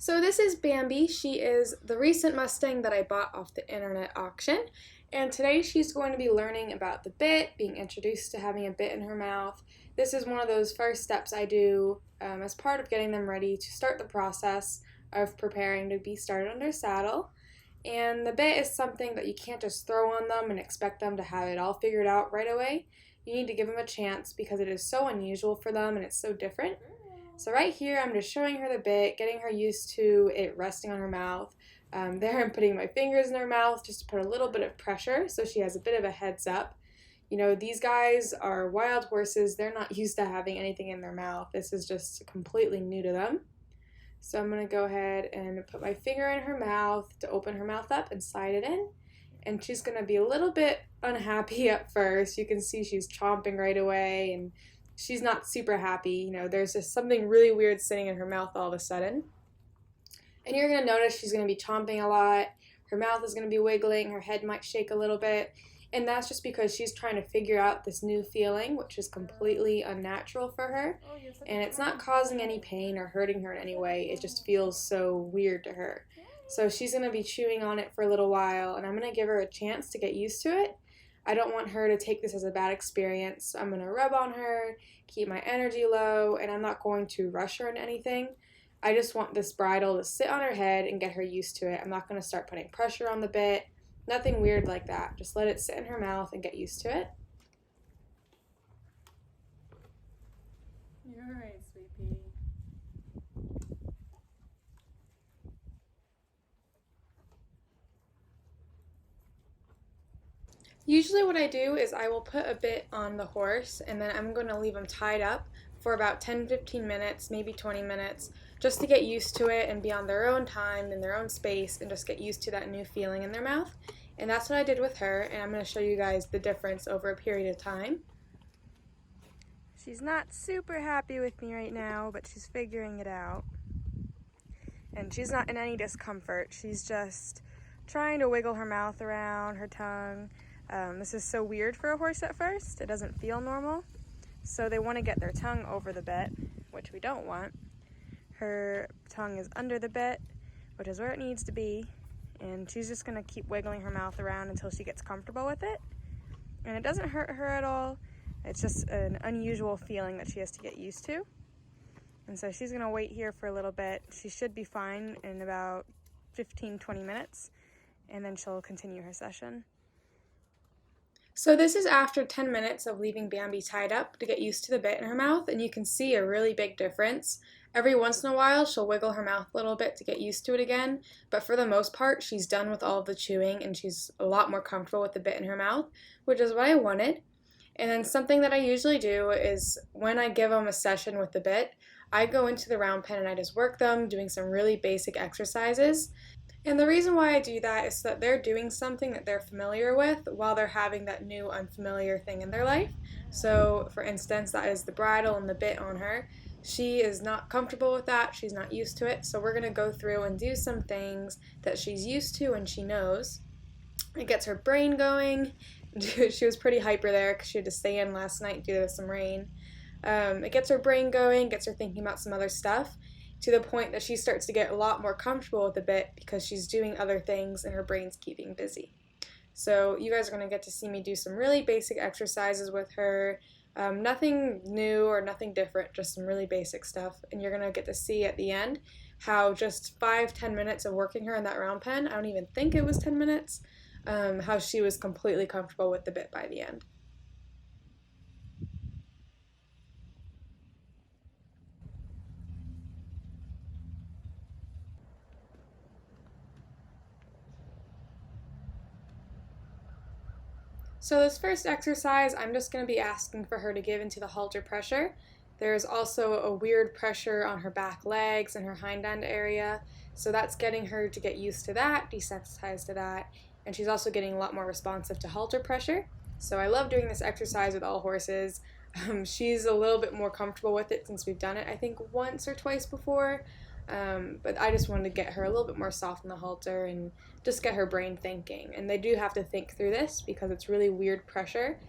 So this is Bambi. She is the recent Mustang that I bought off the internet auction. And today she's going to be learning about the bit, being introduced to having a bit in her mouth. This is one of those first steps I do as part of getting them ready to start the process of preparing to be started under saddle. And the bit is something that you can't just throw on them and expect them to have it all figured out right away. You need to give them a chance because it is so unusual for them and it's so different. So right here, I'm just showing her the bit, getting her used to it resting on her mouth. There I'm putting my fingers in her mouth just to put a little bit of pressure so she has a bit of a heads up. You know, these guys are wild horses. They're not used to having anything in their mouth. This is just completely new to them. So I'm going to go ahead and put my finger in her mouth to open her mouth up and slide it in. And she's going to be a little bit unhappy at first. You can see she's chomping right away and she's not super happy. You know, there's just something really weird sitting in her mouth all of a sudden. And you're going to notice she's going to be chomping a lot. Her mouth is going to be wiggling. Her head might shake a little bit. And that's just because she's trying to figure out this new feeling, which is completely unnatural for her. And it's not causing any pain or hurting her in any way. It just feels so weird to her. So she's going to be chewing on it for a little while. And I'm going to give her a chance to get used to it. I don't want her to take this as a bad experience. I'm going to rub on her, keep my energy low, and I'm not going to rush her in anything. I just want this bridle to sit on her head and get her used to it. I'm not going to start putting pressure on the bit. Nothing weird like that. Just let it sit in her mouth and get used to it. You're all right, sweetie. Usually what I do is I will put a bit on the horse and then I'm going to leave them tied up for about 10-15 minutes, maybe 20 minutes, just to get used to it and be on their own time in their own space and just get used to that new feeling in their mouth. And that's what I did with her, and I'm going to show you guys the difference over a period of time. She's not super happy with me right now, but she's figuring it out. And she's not in any discomfort. She's just trying to wiggle her mouth around, her tongue. This is so weird for a horse at first. It doesn't feel normal. So they want to get their tongue over the bit, which we don't want. Her tongue is under the bit, which is where it needs to be. And she's just going to keep wiggling her mouth around until she gets comfortable with it. And it doesn't hurt her at all. It's just an unusual feeling that she has to get used to. And so she's going to wait here for a little bit. She should be fine in about 15-20 minutes. And then she'll continue her session. So this is after 10 minutes of leaving Bambi tied up to get used to the bit in her mouth, and you can see a really big difference. Every once in a while she'll wiggle her mouth a little bit to get used to it again, but for the most part she's done with all of the chewing and she's a lot more comfortable with the bit in her mouth, which is what I wanted. And then something that I usually do is when I give them a session with the bit, I go into the round pen and I just work them doing some really basic exercises. And the reason why I do that is that they're doing something that they're familiar with while they're having that new unfamiliar thing in their life. So for instance, that is the bridle and the bit on her. She is not comfortable with that. She's not used to it. So we're going to go through and do some things that she's used to and she knows. It gets her brain going. She was pretty hyper there because she had to stay in last night due to some rain. It gets her brain going, gets her thinking about some other stuff, to the point that she starts to get a lot more comfortable with the bit because she's doing other things and her brain's keeping busy. So you guys are going to get to see me do some really basic exercises with her. Nothing new or nothing different, just some really basic stuff. And you're going to get to see at the end how just 5-10 minutes of working her in that round pen, I don't even think it was 10 minutes, how she was completely comfortable with the bit by the end. So this first exercise, I'm just going to be asking for her to give into the halter pressure. There's also a weird pressure on her back legs and her hind end area, so that's getting her to get used to that, desensitized to that, and she's also getting a lot more responsive to halter pressure. So I love doing this exercise with all horses. She's a little bit more comfortable with it since we've done it, I think, once or twice before. But I just wanted to get her a little bit more soft in the halter and just get her brain thinking. And they do have to think through this because it's really weird pressure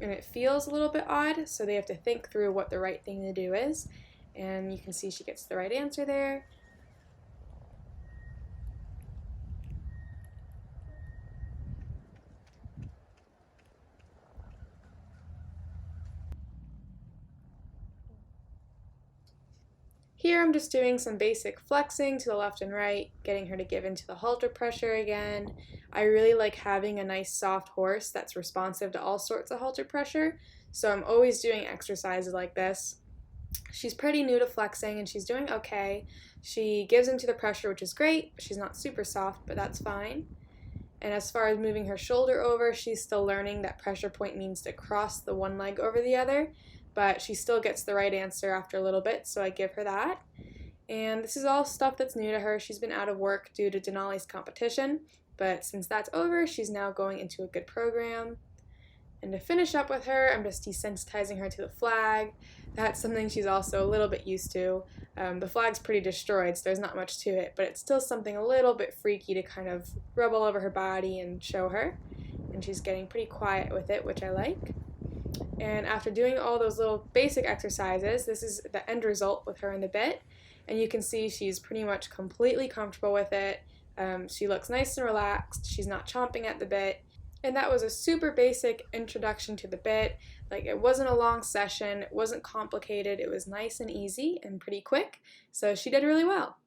and it feels a little bit odd, so they have to think through what the right thing to do is. And you can see she gets the right answer there. here I'm just doing some basic flexing to the left and right, getting her to give into the halter pressure again. I really like having a nice soft horse that's responsive to all sorts of halter pressure, so I'm always doing exercises like this. She's pretty new to flexing and she's doing okay. She gives into the pressure, which is great. She's not super soft, but that's fine. And as far as moving her shoulder over, she's still learning that pressure point means to cross the one leg over the other, but she still gets the right answer after a little bit, so I give her that. And this is all stuff that's new to her. She's been out of work due to Denali's competition, but since that's over, she's now going into a good program. And to finish up with her, I'm just desensitizing her to the flag. That's something she's also a little bit used to. The flag's pretty destroyed, so there's not much to it, but it's still something a little bit freaky to kind of rub all over her body and show her. And she's getting pretty quiet with it, which I like. And after doing all those little basic exercises, this is the end result with her in the bit. And you can see she's pretty much completely comfortable with it. She looks nice and relaxed. She's not chomping at the bit. And that was a super basic introduction to the bit. Like, it wasn't a long session, it wasn't complicated, it was nice and easy and pretty quick, so she did really well.